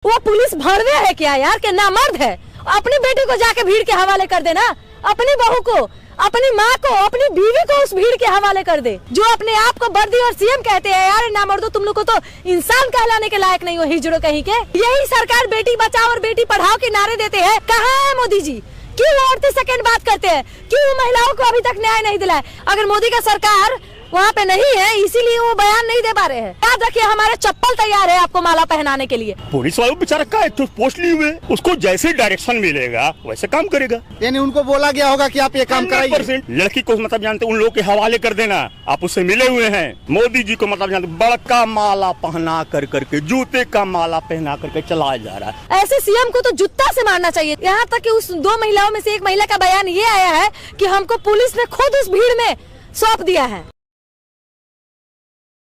वो पुलिस भड़वे है क्या यार, के नामर्द है। अपनी बेटी को जाके भीड़ के हवाले कर देना, अपनी बहू को, अपनी माँ को, अपनी बीवी को उस भीड़ के हवाले कर दे, जो अपने आप को बर्दी और सीएम कहते हैं। यार नामर्दो, तुम लोग को तो इंसान कहलाने के लायक नहीं हो, हिजड़ो कहीं के। यही सरकार बेटी बचाओ और बेटी पढ़ाओ के नारे देते हैं। कहाँ है मोदी जी? क्यों 38 सेकंड बात करते हैं? क्यों महिलाओं को अभी तक न्याय नहीं दिलाए? अगर मोदी का सरकार वहाँ पे नहीं है, इसीलिए वो बयान नहीं दे पा रहे हैं। याद रखिए, हमारे चप्पल तैयार है आपको माला पहनाने के लिए। पुलिस वालों बेचारा का तो पोस्ट लिए हुए, उसको जैसे डायरेक्शन मिलेगा वैसे काम करेगा। यानी उनको बोला गया होगा कि आप ये काम कराइए। लड़की को मतलब जानते उन लोगों के हवाले कर देना, आप उससे मिले हुए हैं। मोदी जी को मतलब जानते बड़का माला पहना कर करके, जूते का माला पहना करके चलाया जा रहा है। ऐसे सीएम को तो जूता से मारना चाहिए। यहाँ तक कि उस 2 महिलाओं में से एक महिला का बयान ये आया है कि हमको पुलिस ने खुद उस भीड़ में सौंप दिया है।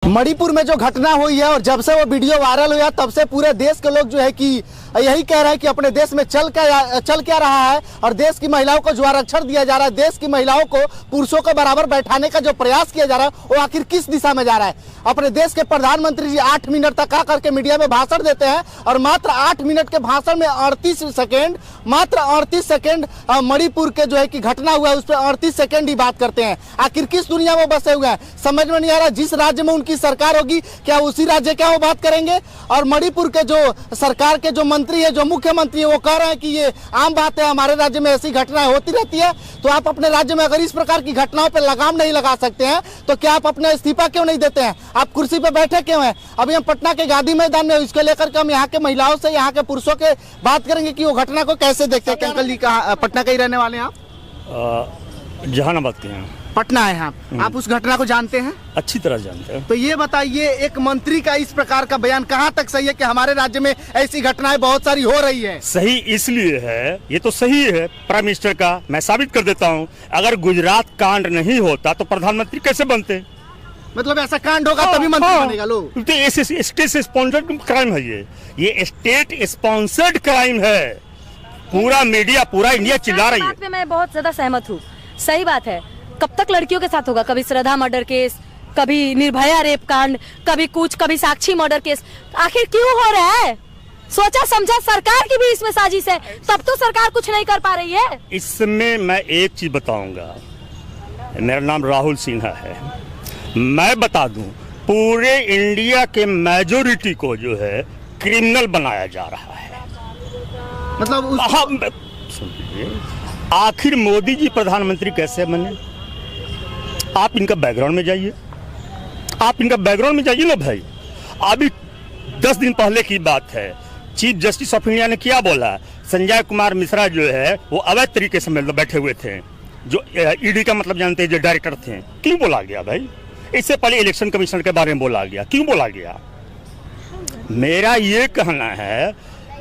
मणिपुर में जो घटना हुई है और जब से वो वीडियो वायरल हुआ तब से पूरे देश के लोग जो है कि यही कह रहे हैं कि अपने देश में चल क्या रहा है और देश की महिलाओं को जो आरक्षण दिया जा रहा है, देश की महिलाओं को पुरुषों के बराबर बैठाने का जो प्रयास किया जा रहा है वो आखिर किस दिशा में जा रहा है। अपने देश के प्रधानमंत्री जी 8 मिनट तक आ करके मीडिया में भाषण देते हैं और मात्र 8 मिनट के भाषण में 38 सेकेंड मणिपुर के जो है कि घटना हुआ है उस पर 38 सेकेंड ही बात करते हैं। आखिर किस दुनिया में बसे हुए हैं, समझ में नहीं आ रहा। जिस राज्य में उनकी सरकार होगी क्या उसी राज्य क्या वो बात करेंगे? और मणिपुर के जो सरकार के जो मंत्री है, जो मुख्यमंत्री है, वो कह रहे हैं कि ये आम बात है, हमारे राज्य में ऐसी घटनाएं होती रहती है। तो आप अपने राज्य में अगर इस प्रकार की घटनाओं पर लगाम नहीं लगा सकते हैं तो क्या आप अपना इस्तीफा क्यों नहीं देते हैं? आप कुर्सी पे बैठे क्यों हैं? अभी हम पटना के गांधी मैदान में, इसको लेकर के हम यहाँ के महिलाओं से, यहाँ के पुरुषों के बात करेंगे कि वो घटना को कैसे देखते हैं। अंकल जी पटना के ही रहने वाले हैं आप? जहानाबाद के हैं। पटना है आप उस घटना को जानते हैं? अच्छी तरह जानते हैं। तो ये बताइए, एक मंत्री का इस प्रकार का बयान कहाँ तक सही है कि हमारे राज्य में ऐसी घटनाएं बहुत सारी हो रही है? सही इसलिए है, ये तो सही है प्राइम मिनिस्टर का। मैं साबित कर देता हूँ, अगर गुजरात कांड नहीं होता तो प्रधानमंत्री कैसे बनते? मतलब ऐसा कांड होगा तभी मंत्री बनेगा लोग। तो स्टेट स्पॉन्सर्ड क्राइम है ये स्टेट स्पॉन्सर्ड क्राइम है। पूरा मीडिया, पूरा इंडिया चिल्ला रही है। मैं बहुत ज्यादा सहमत हूँ, सही बात है। कब तक लड़कियों के साथ होगा? कभी श्रद्धा मर्डर केस, कभी निर्भया रेप कांड, कभी कुछ, कभी साक्षी मर्डर केस। आखिर क्यों हो रहा है? सोचा समझा, सरकार की भी इसमें साजिश है, तब तो सरकार कुछ नहीं कर पा रही है। इसमें मैं एक चीज बताऊंगा, मेरा नाम राहुल सिन्हा है। मैं बता दूं, पूरे इंडिया के मेजोरिटी को जो है क्रिमिनल बनाया जा रहा है। मतलब सुनिए, आखिर मोदी जी प्रधानमंत्री कैसे बने? आप इनका बैकग्राउंड में जाइए, ना भाई। अभी 10 दिन पहले की बात है, चीफ जस्टिस ऑफ इंडिया ने क्या बोला? संजय कुमार मिश्रा जो है वो अवैध तरीके से मतलब बैठे हुए थे, जो ईडी का मतलब जानते हैं, जो डायरेक्टर थे। क्यों बोला गया भाई? इससे पहले इलेक्शन कमीशन के बारे में बोला गया, क्यों बोला गया? मेरा ये कहना है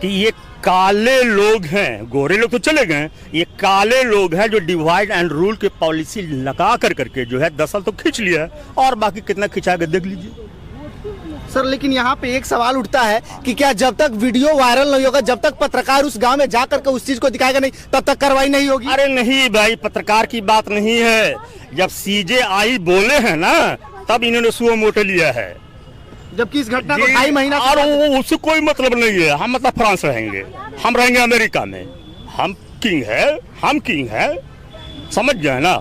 कि ये काले लोग हैं, गोरे लोग तो चले गए, ये काले लोग हैं जो डिवाइड एंड रूल की पॉलिसी लगा कर करके जो है 10 साल तो खींच लिया है, और बाकी कितना खिंचाएगा देख लीजिए। सर, लेकिन यहाँ पे एक सवाल उठता है कि क्या जब तक वीडियो वायरल नहीं होगा, जब तक पत्रकार उस गांव में जा करके उस चीज को दिखाएगा नहीं, तब तक कार्रवाई नहीं होगी? अरे नहीं भाई, पत्रकार की बात नहीं है। जब CJI बोले हैं ना, तब इन्होंने सुओ मोटो लिया है। जबकि इस घटना को 2.5 महीना और उससे कोई मतलब नहीं है। हम मतलब फ्रांस रहेंगे, हम रहेंगे अमेरिका में, हम किंग है, समझ गए ना?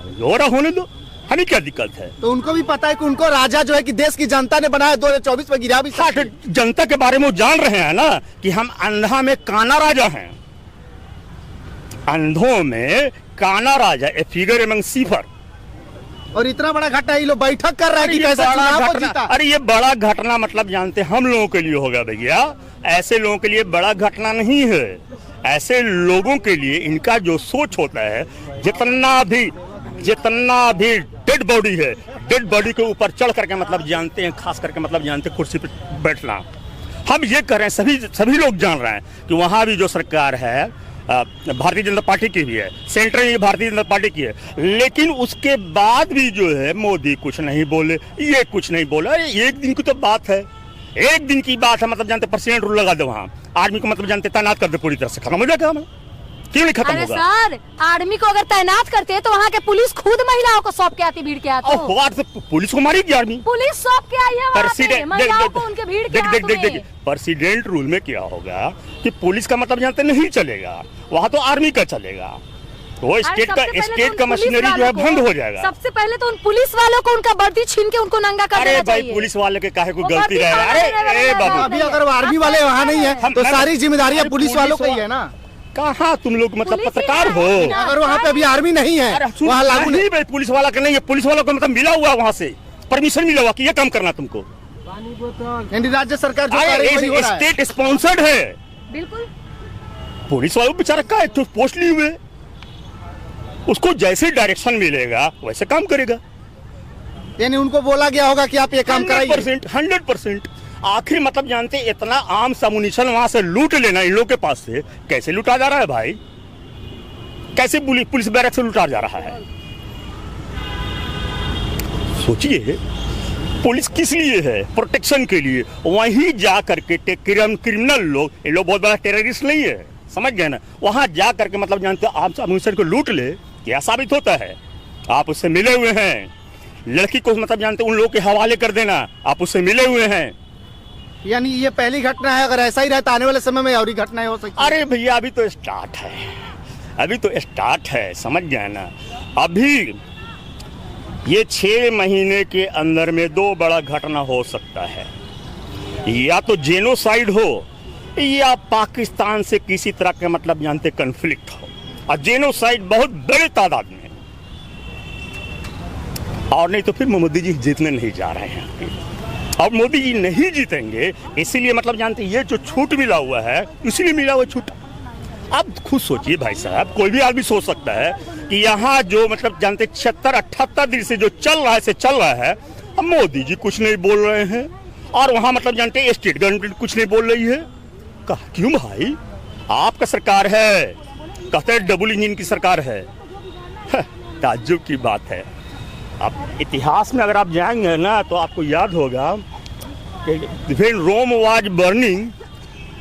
होने दो, हमें क्या दिक्कत है? तो उनको भी पता है कि उनको राजा जो है कि देश की जनता ने बनाया, 2024 में गिरा भी। जनता के बारे में जान रहे हैं ना कि हम अंधा में काना राजा हैं, अंधों में काना राजा, ए फिगर एमंग सीफर। और इतना बड़ा घटना ये लोग बैठक कर रहा है कि कैसे चुनाव को जीता। अरे ये बड़ा घटना मतलब जानते हम लोगों के लिए होगा भैया, ऐसे लोगों के लिए बड़ा घटना नहीं है। ऐसे लोगों के लिए इनका जो सोच होता है, जितना भी डेड बॉडी है, डेड बॉडी के ऊपर चढ़ करके मतलब जानते हैं, खास करके मतलब जानते हैं कुर्सी पर बैठना। हम ये कर रहे हैं, सभी लोग जान रहे हैं कि वहाँ भी जो सरकार है भारतीय जनता पार्टी की भी है, सेंट्रल में भारतीय जनता पार्टी की है, लेकिन उसके बाद भी जो है मोदी कुछ नहीं बोले, ये कुछ नहीं बोला। एक दिन की तो बात है, एक दिन की बात है। मतलब जानते प्रेसिडेंट रूल लगा दे, वहाँ आर्मी को मतलब जानते तैनात कर दे, पूरी तरह से खत्म हो जाएगा। क्यों नहीं खत्म अरे होगा? सर, आर्मी को अगर तैनात करते हैं तो वहाँ के पुलिस खुद महिलाओं को सौंप के आती भीड़ के हाथों। पुलिस को मारेगी आर्मी? पुलिस सौंप के आई है वहाँ पे महिलाओं को उनके भीड़ के हाथों में। प्रेसिडेंट रूल में क्या होगा कि पुलिस का मतलब जानते नहीं चलेगा, वहाँ तो आर्मी का चलेगा, वो स्टेट का मशीनरी जो है बंद हो जाएगा। सबसे पहले तो उन पुलिस वालों को उनका वर्दी छीन के उनको नंगा कर देना चाहिए। अरे भाई, पुलिस वाले के काहे को गलती रहे? अरे बाबू, अभी अगर वो आर्मी वाले वहाँ नहीं है तो सारी जिम्मेदारियाँ पुलिस वालों को ही है ना। कहाँ तुम लोग मतलब पत्रकार हो? अगर वहाँ पे अभी आर्मी नहीं है, वहाँ लागू नहीं भाई, पुलिस वाला का नहीं है, पुलिस वालों को मतलब मिला हुआ वहाँ से परमिशन मिला हुआ कि ये काम करना तुमको। राज्य सरकार जो कार्रवाई हो रहा है स्टेट स्पॉन्सर्ड है। बिल्कुल, पुलिस वालों बेचारा का तो पोस्ट लिए हुए, उसको जैसे डायरेक्शन मिलेगा वैसे काम करेगा। यानी उनको बोला गया होगा कि आप ये काम कराइए। 100% आखिर मतलब जानते इतना आम समुनिशन वहां से लूट लेना इन लोगों के पास से कैसे लूटा जा रहा है भाई? कैसे पुलिस बैरक से लूटा जा रहा है? सोचिए, पुलिस किस लिए है? प्रोटेक्शन के लिए। वहीं जा करके क्रिमिनल लोग, ये लोग बहुत बड़ा टेररिस्ट नहीं है, समझ गए ना, वहां जा करके मतलब जानते आम समुनिशन को लूट ले, क्या साबित होता है? आप उससे मिले हुए हैं, लड़की को मतलब जानते उन लोगों के हवाले कर देना, आप उससे मिले हुए हैं। यानी ये पहली घटना है, अगर ऐसा ही रहता आने वाले समय में और ही घटनाएं हो सकती है। अरे भैया, अभी तो स्टार्ट है, अभी तो स्टार्ट है, समझ गए ना। अभी ये 6 महीने के अंदर में 2 बड़ा घटना हो सकता है, या तो जेनोसाइड हो या पाकिस्तान से किसी तरह के मतलब जानते कन्फ्लिक्ट हो, और जेनोसाइड बहुत बड़े तादाद में, और नहीं तो फिर मोदी जी जीतने नहीं जा रहे हैं। और मोदी जी नहीं जीतेंगे, इसीलिए मतलब जानते ये जो छूट मिला हुआ है, इसीलिए मिला हुआ छूट। आप खुद सोचिए भाई साहब, कोई भी आदमी सोच सकता है कि यहाँ जो मतलब जानते 76-78 दिन से जो चल रहा है से चल रहा है, अब मोदी जी कुछ नहीं बोल रहे हैं, और वहाँ मतलब जानते स्टेट गवर्नमेंट कुछ नहीं बोल रही है। क्यों भाई? आपका सरकार है, कहते हैं डबल इंजन की सरकार है। ताज्जुब की बात है। अब इतिहास में अगर आप जाएंगे ना तो आपको याद होगा कि when Rome was burning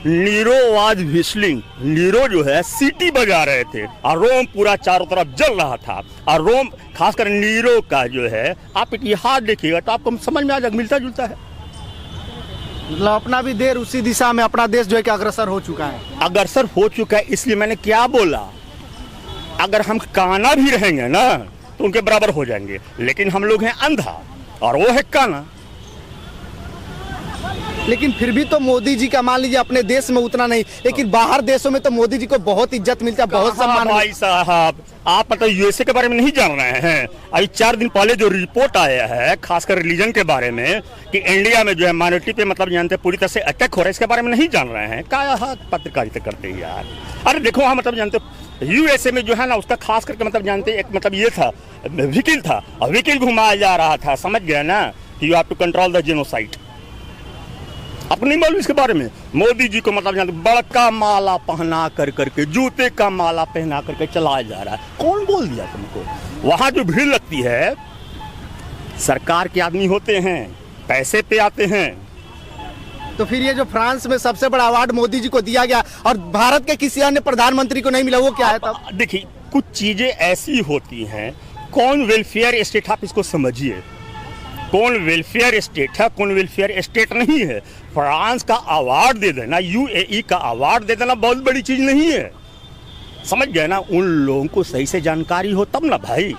Nero was whistling. Nero जो है सीटी बजा रहे थे और रोम पूरा चारों तरफ जल रहा था, और रोम खासकर नीरो का जो है आप इतिहास देखिएगा तो आपको समझ में आ जाएगा, मिलता जुलता है। मतलब अपना भी देर उसी दिशा में अपना देश जो है कि अग्रसर हो चुका है। अग्रसर हो चुका है, इसलिए मैंने क्या बोला, अगर हम काना भी रहेंगे ना तो उनके बराबर हो जाएंगे, लेकिन हम लोग हैं अंधा और वो है काना। लेकिन फिर भी तो मोदी जी का मान लीजिए अपने देश में उतना नहीं, लेकिन बाहर देशों में तो मोदी जी को बहुत इज्जत मिलता है, बहुत सम्मान। भाई साहब, आप मतलब यूएसए के बारे में नहीं जान रहे हैं? अभी 4 दिन पहले जो रिपोर्ट आया है खासकर रिलीजन के बारे में कि इंडिया में जो है माइनॉरिटी पे मतलब जानते पूरी तरह से अटैक हो रहा है, इसके बारे में नहीं जान रहे हैं? क्या पत्रकारिता करते हैं यार। अरे देखो, वहाँ मतलब जानते यूएसए में जो है ना उसका खास करके मतलब जानते एक मतलब ये था, व्हीकल था, और व्हीकल घुमाया जा रहा था, समझ गया ना, कि you have to control the genocide. आपको नहीं मालूम इसके बारे में? मोदी जी को मतलब जानते बड़का माला पहना कर करके, जूते का माला पहना करके चलाया जा रहा है। कौन बोल दिया तुमको? वहां जो भीड़ लगती है सरकार के आदमी होते हैं, पैसे पे आते हैं। तो फिर ये जो फ्रांस में सबसे बड़ा अवार्ड मोदी जी को दिया गया और भारत के किसी अन्य प्रधानमंत्री को नहीं मिला, वो क्या है? तब देखिए, कुछ चीजें ऐसी होती हैं, कौन वेलफेयर स्टेट, आप इसको समझिए, कौन वेलफेयर स्टेट है, कौन वेलफेयर स्टेट नहीं है। फ्रांस का अवार्ड दे देना, यूएई का अवार्ड दे देना बहुत बड़ी चीज नहीं है, समझ गए ना। उन लोगों को सही से जानकारी हो तब ना भाई।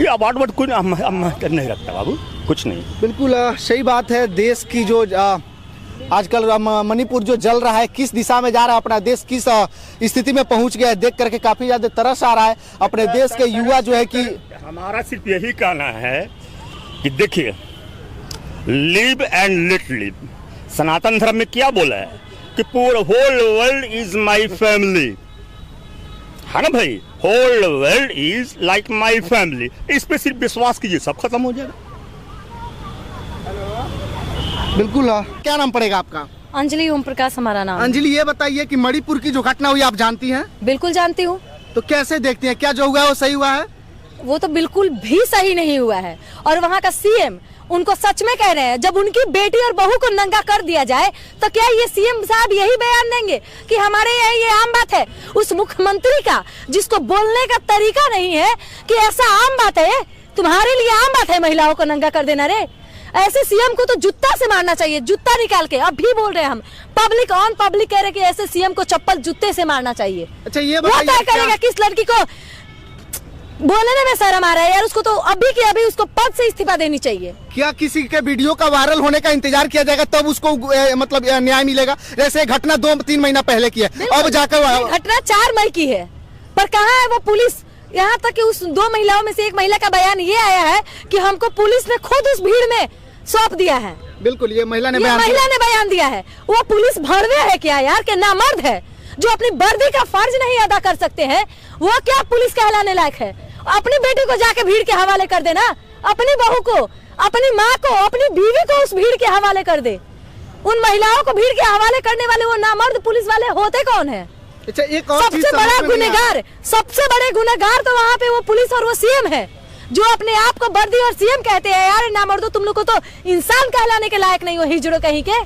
ये अवार्ड कोई नहीं रखता बाबू, कुछ नहीं। बिल्कुल सही बात है। देश की जो आजकल मणिपुर जो जल रहा है, किस दिशा में जा रहा है, अपना देश किस स्थिति में पहुंच गया है, देख करके काफी ज्यादा तरस आ रहा है। अपने देश के युवा जो है कि हमारा सिर्फ यही कहना है कि देखिए, लिव एंड लेट लिव। सनातन धर्म में क्या बोला है कि पूरा whole world is my family, है ना भाई? Whole world is like my family. इस पे सिर्फ विश्वास कीजिए, सब खत्म हो जाएगा। बिल्कुल। क्या नाम पड़ेगा आपका? अंजलि ओम प्रकाश हमारा नाम। अंजलि, ये बताइए कि मणिपुर की जो घटना हुई आप जानती हैं? बिल्कुल जानती हूँ। तो कैसे देखती हैं, क्या जो हुआ है वो सही हुआ है? वो तो बिल्कुल भी सही नहीं हुआ है, और वहाँ का सीएम उनको सच में कह रहे हैं। जब उनकी बेटी और बहू को नंगा कर दिया जाए तो क्या ये सीएम साहब यही बयान देंगे कि हमारे यहाँ ये आम बात है? उस मुख्यमंत्री का जिसको बोलने का तरीका नहीं है कि ऐसा आम बात है, तुम्हारे लिए आम बात है महिलाओं को नंगा कर देना। रे ऐसे सीएम को तो जूता से मारना चाहिए, जूता निकाल के। अब भी बोल रहे हैं हम, पब्लिक ऑन पब्लिक कह रहे कि ऐसे सीएम को चप्पल जूते से मारना चाहिए। अच्छा ये वो तय करेगा किस लड़की को बोलने में शर्म आ रहा है यार, उसको तो अभी के अभी उसको पद से इस्तीफा देनी चाहिए। क्या किसी के वीडियो का वायरल होने का इंतजार किया जाएगा तब उसको मतलब न्याय मिलेगा? जैसे घटना 2-3 महीना पहले की है, अब जाकर घटना 4 मई की है, पर कहाँ है वो पुलिस? यहाँ तक कि उस 2 महिलाओं में से एक महिला का बयान ये आया है कि हमको पुलिस ने खुद उस भीड़ में सौंप दिया है। बिल्कुल, ये महिला ने बयान दिया है। वो पुलिस भड़वे है क्या यार, के नामर्द है जो अपनी वर्दी का फर्ज नहीं अदा कर सकते हैं? वो क्या पुलिस कहलाने लायक है? अपनी बेटी को जाके भीड़ के हवाले कर देना, अपनी बहू को, अपनी माँ को, अपनी बीवी को उस भीड़ के हवाले कर दे। उन महिलाओं को भीड़ के हवाले करने वाले वो नामर्द पुलिस वाले होते कौन है? अच्छा, एक और सबसे बड़ा गुनहगार, सबसे बड़े गुनहगार तो वहाँ पे वो पुलिस और वो सीएम है जो अपने आप को वर्दी और सीएम कहते हैं। यार नामर्दो, तुम लोग को तो इंसान कहलाने के लायक नहीं हो, हिजड़ो कहीं के।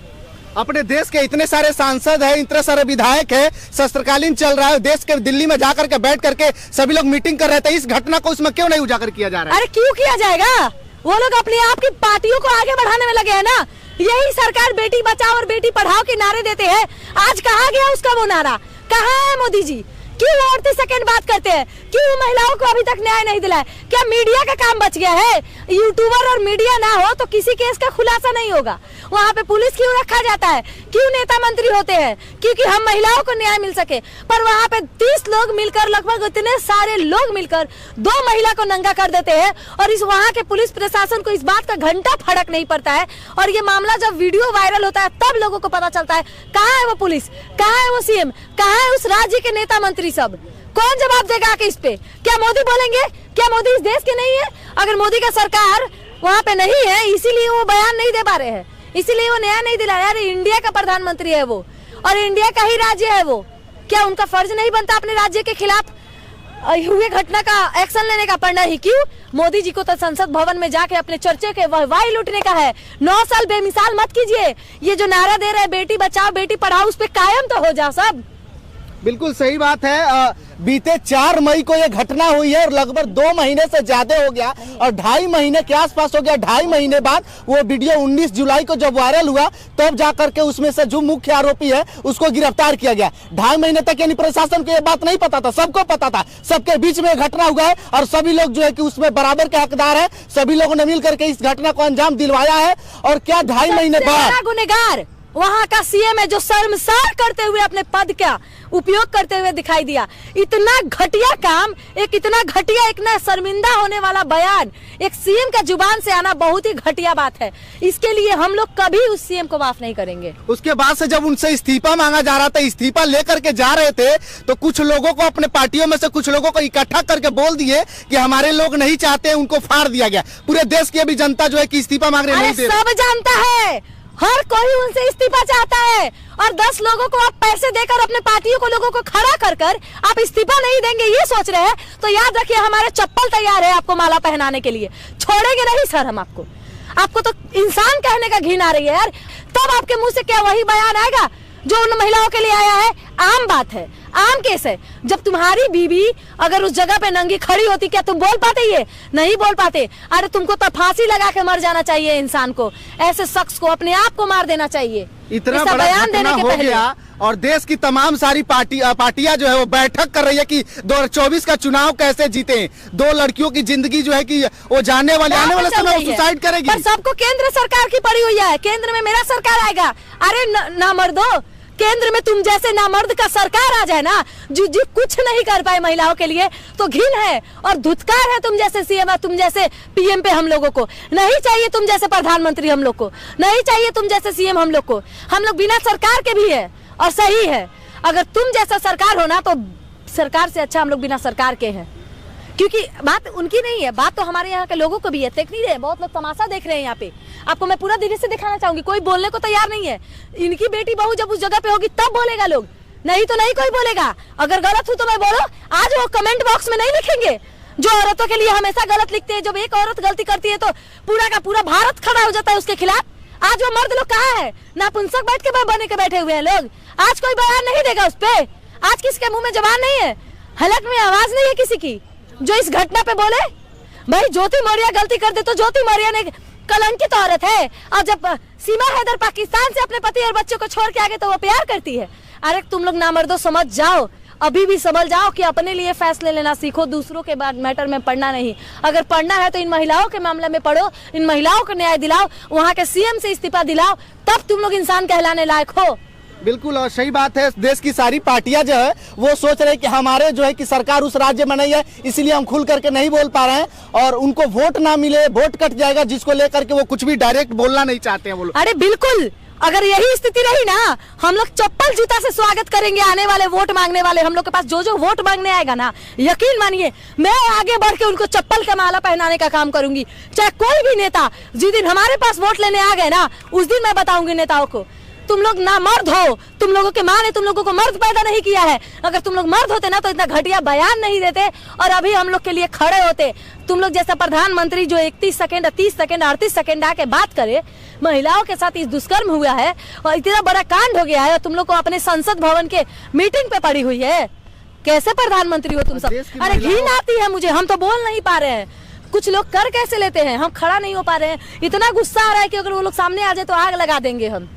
अपने देश के इतने सारे सांसद हैं, इतने सारे विधायक हैं, शस्त्रकालीन चल रहा है, देश के दिल्ली में जाकर के बैठ करके सभी लोग मीटिंग कर रहे थे, इस घटना को उसमें क्यों नहीं उजागर किया जा रहा है? अरे क्यों किया जाएगा? वो लोग अपने आप की पार्टियों को आगे बढ़ाने में लगे हैं ना। यही सरकार बेटी बचाओ और बेटी पढ़ाओ के नारे देते हैं। आज कहाँ गया उसका वो नारा? कहाँ है मोदी जी? क्यों औरतें सेकंड बात करते हैं? क्यों महिलाओं को अभी तक न्याय नहीं दिलाया? क्या मीडिया का काम बच गया है? यूट्यूबर और मीडिया ना हो तो किसी केस का खुलासा नहीं होगा। वहाँ पे पुलिस क्यों रखा जाता है? क्यों नेता मंत्री होते हैं? क्योंकि हम महिलाओं को न्याय मिल सके। पर वहाँ पे 30 लोग मिलकर, लगभग इतने सारे लोग मिलकर 2 महिला को नंगा कर देते हैं और इस वहाँ के पुलिस प्रशासन को इस बात का घंटा फड़क नहीं पड़ता है। और ये मामला जब वीडियो वायरल होता है तब लोगों को पता चलता है कहाँ है वो पुलिस, कहाँ है वो सीएम, कहाँ है उस राज्य के नेता मंत्री सब? कौन जवाब देगा आके इस पे? क्या मोदी बोलेंगे? क्या मोदी इस देश के नहीं है? अगर मोदी का सरकार वहाँ पे नहीं है इसीलिए वो बयान नहीं दे पा रहे हैं, इसीलिए वो न्याय नहीं दिला। यार इंडिया का प्रधानमंत्री है वो और इंडिया का ही राज्य है वो, क्या उनका फर्ज नहीं बनता अपने राज्य के खिलाफ हुए घटना का एक्शन लेने का? पढ़ना ही क्यों? मोदी जी को तो संसद भवन में जाके अपने चर्चे के वाई लूटने का है। 9 साल बेमिसाल मत कीजिए। ये जो नारा दे रहे हैं बेटी बचाओ बेटी पढ़ाओ, उस पे कायम तो हो जाओ सब। बिल्कुल सही बात है। बीते 4 मई को ये घटना हुई है और लगभग 2 महीने से ज्यादा हो गया और 2.5 महीने के आसपास हो गया। 2.5 महीने बाद वो वीडियो 19 जुलाई को जब वायरल हुआ तब जाकर के उसमें से जो मुख्य आरोपी है उसको गिरफ्तार किया गया। 2.5 महीने तक यानी प्रशासन को ये बात नहीं पता था, सबको पता था, सबके बीच में घटना हुआ है और सभी लोग जो है कि उसमें बराबर के हकदार है। सभी लोगों ने मिल करके इस घटना को अंजाम दिलवाया है। और क्या 2.5 महीने बाद गुनहगार वहाँ का सीएम है जो शर्मसार करते हुए अपने पद का उपयोग करते हुए दिखाई दिया। इतना घटिया काम, एक इतना घटिया, इतना शर्मिंदा होने वाला बयान एक सीएम का जुबान से आना बहुत ही घटिया बात है। इसके लिए हम लोग कभी उस सीएम को माफ नहीं करेंगे। उसके बाद से जब उनसे इस्तीफा मांगा जा रहा था, इस्तीफा लेकर के जा रहे थे तो कुछ लोगों को, अपने पार्टियों में से कुछ लोगों को इकट्ठा करके बोल दिए कि हमारे लोग नहीं चाहते, उनको फाड़ दिया गया। पूरे देश की अभी जनता जो है कि इस्तीफा मांग रही है, सब जानता है, हर कोई उनसे इस्तीफा चाहता है। और 10 लोगों को आप पैसे देकर अपने पार्टियों को, लोगों को खड़ा कर आप इस्तीफा नहीं देंगे ये सोच रहे हैं तो याद रखिए हमारे चप्पल तैयार है आपको माला पहनाने के लिए। छोड़ेंगे नहीं सर हम आपको तो इंसान कहने का घिन आ रही है यार। तब आपके मुंह से क्या वही बयान आएगा जो उन महिलाओं के लिए आया है? आम बात है, आम केस है। जब तुम्हारी बीवी अगर उस जगह पे नंगी खड़ी होती क्या तुम बोल पाते? ये नहीं बोल पाते। अरे तुमको तो फांसी लगा के मर जाना चाहिए इंसान को, ऐसे शख्स को अपने आप को मार देना चाहिए। इतना बड़ा बयान देने के पहले और देश की तमाम सारी पार्टियां जो है वो बैठक कर रही है कि 2024 का चुनाव कैसे जीते। 2 लड़कियों की जिंदगी जो है कि वो आने वाले समय वो सुसाइड करेगी। पर सबको केंद्र सरकार की पड़ी हुई है, केंद्र में मेरा सरकार आएगा। अरे ना मर्दो, केंद्र में तुम जैसे नामर्द का सरकार आ जाए ना जो कुछ नहीं कर पाए महिलाओं के लिए तो घिन है और धुतकार है। तुम जैसे सीएम, तुम जैसे पीएम पे हम लोगों को नहीं चाहिए, तुम जैसे प्रधानमंत्री हम लोग को नहीं चाहिए, तुम जैसे सीएम हम लोग को। हम लोग बिना सरकार के भी है और सही है। अगर तुम जैसा सरकार हो ना तो सरकार से अच्छा हम लोग बिना सरकार के हैं, क्योंकि बात उनकी नहीं है, बात तो हमारे यहाँ के लोगों को भी है। देख नहीं रहे, बहुत लोग तमाशा देख रहे हैं यहाँ पे। आपको मैं पूरा धीरे से दिखाना चाहूंगी, कोई बोलने को तैयार नहीं है। इनकी बेटी बहू जब उस जगह पे होगी तब बोलेगा लोग, नहीं तो नहीं कोई बोलेगा। अगर गलत हूं तो मैं बोलो, आज वो कमेंट बॉक्स में नहीं लिखेंगे जो औरतों के लिए हमेशा गलत लिखते हैं। जब एक औरत गलती करती है तो पूरा का पूरा भारत खड़ा हो जाता है उसके खिलाफ। आज वो मर्द लोग कहाँ है? नापुंसक बैठ के बने के बैठे हुए हैं लोग। आज कोई बयान नहीं देगा उस पे। आज किसी के मुंह में जबान नहीं है, हलक में आवाज नहीं है किसी की जो इस घटना पे बोले। भाई ज्योति मौर्य गलती कर दे तो ज्योति मौर्य ने कलंकित औरत है। और जब सीमा हैदर पाकिस्तान से अपने पति और बच्चों को छोड़ के आगे तो वो प्यार करती है। अरे तुम लोग नामर्दो समझ जाओ, अभी भी समझ जाओ कि अपने लिए फैसले लेना सीखो, दूसरों के बाद मैटर में पढ़ना नहीं। अगर पढ़ना है तो इन महिलाओं के मामले में पढ़ो, इन महिलाओं को न्याय दिलाओ, वहाँ के सीएम से इस्तीफा दिलाओ, तब तुम लोग इंसान कहलाने लायक हो। बिल्कुल, और सही बात है। देश की सारी पार्टियां जो है वो सोच रहे हैं कि हमारे जो है कि सरकार उस राज्य में नहीं है, इसलिए हम खुल करके नहीं बोल पा रहे हैं और उनको वोट ना मिले, वोट कट जाएगा, जिसको लेकर के वो कुछ भी डायरेक्ट बोलना नहीं चाहते हैं वो लोग। अरे बिल्कुल, अगर यही स्थिति रही ना, हम लोग चप्पल जूता से स्वागत करेंगे आने वाले वोट मांगने वाले। हम लोग के पास जो वोट मांगने आएगा ना, यकीन मानिए मैं आगे बढ़ के उनको चप्पल का माला पहनाने का काम करूंगी। चाहे कोई भी नेता, जिस दिन हमारे पास वोट लेने आ गए ना, उस दिन मैं बताऊंगी नेताओं को, तुम लोग ना मर्द हो, तुम लोगों के माँ ने तुम लोगों को मर्द पैदा नहीं किया है। अगर तुम लोग मर्द होते ना तो इतना घटिया बयान नहीं देते और अभी हम लोग के लिए खड़े होते। तुम लोग जैसा प्रधानमंत्री जो 31 सेकंड, 30 सेकंड, 38 सेकंड आके बात करे, महिलाओं के साथ इस दुष्कर्म हुआ है और इतना बड़ा कांड हो गया है, तुम लोग को अपने संसद भवन के मीटिंग पे पड़ी हुई है। कैसे प्रधानमंत्री हो तुम सब? अरे घिन आती है मुझे, हम तो बोल नहीं पा रहे हैं। कुछ लोग कर कैसे लेते हैं, हम खड़ा नहीं हो पा रहे हैं। इतना गुस्सा आ रहा है कि अगर वो लोग सामने आ जाए तो आग लगा देंगे हम।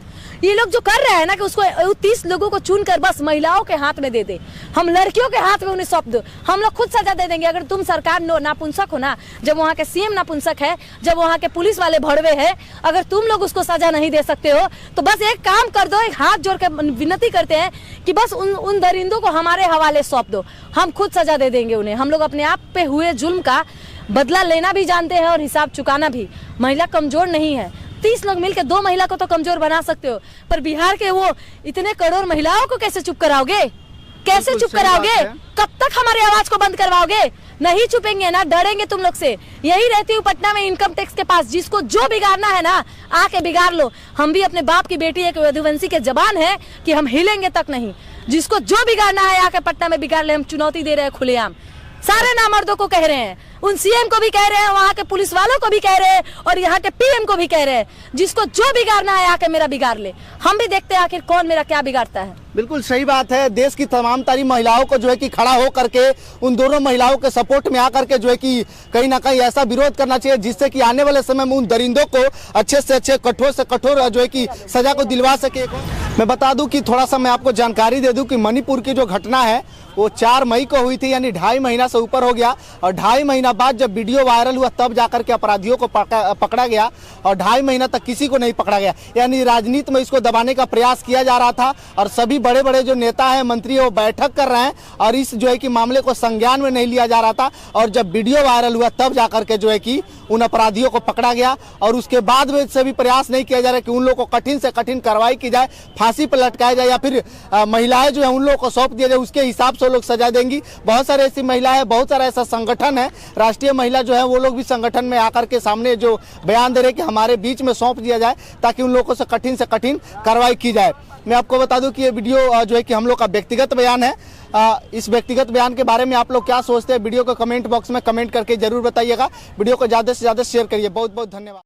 ये लोग जो कर रहे हैं ना कि उसको 30 लोगों को चुनकर बस महिलाओं के हाथ में दे दे, हम लड़कियों के हाथ में उन्हें सौंप दो, हम लोग खुद सजा दे देंगे। अगर तुम सरकार नापुंसक हो ना, जब वहाँ के सीएम नापुंसक है, जब वहाँ के पुलिस वाले भड़वे हैं, अगर तुम लोग उसको सजा नहीं दे सकते हो तो बस एक काम कर दो, एक हाथ जोड़ के विनती करते हैं कि बस उन दरिंदों को हमारे हवाले सौंप दो, हम खुद सजा दे देंगे उन्हें। हम लोग अपने आप पे हुए जुल्म का बदला लेना भी जानते हैं और हिसाब चुकाना भी। महिला कमजोर नहीं है। 30 लोग मिलकर 2 महिला को तो कमजोर बना सकते हो, पर बिहार के वो इतने करोड़ महिलाओं को कैसे चुप कराओगे? कैसे चुप कराओगे? कब तक हमारी आवाज को बंद करवाओगे? नहीं चुपेंगे ना, डरेंगे तुम लोग से। यही रहती हूँ पटना में इनकम टैक्स के पास, जिसको जो बिगाड़ना है ना आके बिगाड़ लो। हम भी अपने बाप की बेटी है, यदुवंशी के जबान है कि हम हिलेंगे तक नहीं। जिसको जो बिगाड़ना है आके पटना में बिगाड़ ले। हम चुनौती दे रहे हैं खुलेआम, सारे नामर्दों को कह रहे हैं, उन सीएम को भी कह रहे हैं, वहाँ के पुलिस वालों को भी कह रहे हैं और यहाँ के पीएम को भी कह रहे हैं, जिसको जो बिगाड़ना है आके मेरा बिगाड़ ले। हम भी देखते हैं आखिर कौन मेरा क्या बिगाड़ता है। बिल्कुल सही बात है। देश की तमाम तारी महिलाओं को जो है कि खड़ा हो करके उन दोनों महिलाओं के सपोर्ट में आकर के जो है कि कहीं ना कहीं ऐसा विरोध करना चाहिए जिससे कि आने वाले समय में उन दरिंदों को अच्छे से अच्छे, कठोर से कठोर जो है कि सजा को दिलवा सके। मैं बता दूं कि थोड़ा सा मैं आपको जानकारी दे दूं कि मणिपुर की जो घटना है वो 4 मई को हुई थी, यानी 2.5 महीना से ऊपर हो गया। और 2.5 महीना बाद जब वीडियो वायरल हुआ तब जाकर के अपराधियों को पकड़ा गया और 2.5 महीना तक किसी को नहीं पकड़ा गया। यानी राजनीति में इसको दबाने का प्रयास किया जा रहा था और सभी बड़े बड़े जो नेता हैं, मंत्री है, वो बैठक कर रहे हैं और इस जो है कि मामले को संज्ञान में नहीं लिया जा रहा था। और जब वीडियो वायरल हुआ तब जाकर के जो है कि उन अपराधियों को पकड़ा गया और उसके बाद में से भी प्रयास नहीं किया जा रहा कि उन लोगों को कठिन से कठिन कार्रवाई की जाए, फांसी पर लटकाया जाए या फिर महिलाएं जो है उन लोगों को सौंप दिया जाए, उसके हिसाब से लोग सजा देंगी। बहुत सारे ऐसी महिलाएं, बहुत सारा ऐसा संगठन है, राष्ट्रीय महिला जो है वो लोग भी संगठन में आकर के सामने जो बयान दे रहे कि हमारे बीच में सौंप दिया जाए ताकि उन लोगों से कठिन कार्रवाई की जाए। मैं आपको बता दूं कि ये वीडियो जो है कि हम लोग का व्यक्तिगत बयान है। इस व्यक्तिगत बयान के बारे में आप लोग क्या सोचते हैं, वीडियो को कमेंट बॉक्स में कमेंट करके जरूर बताइएगा। वीडियो को ज़्यादा से ज़्यादा शेयर करिए। बहुत बहुत धन्यवाद।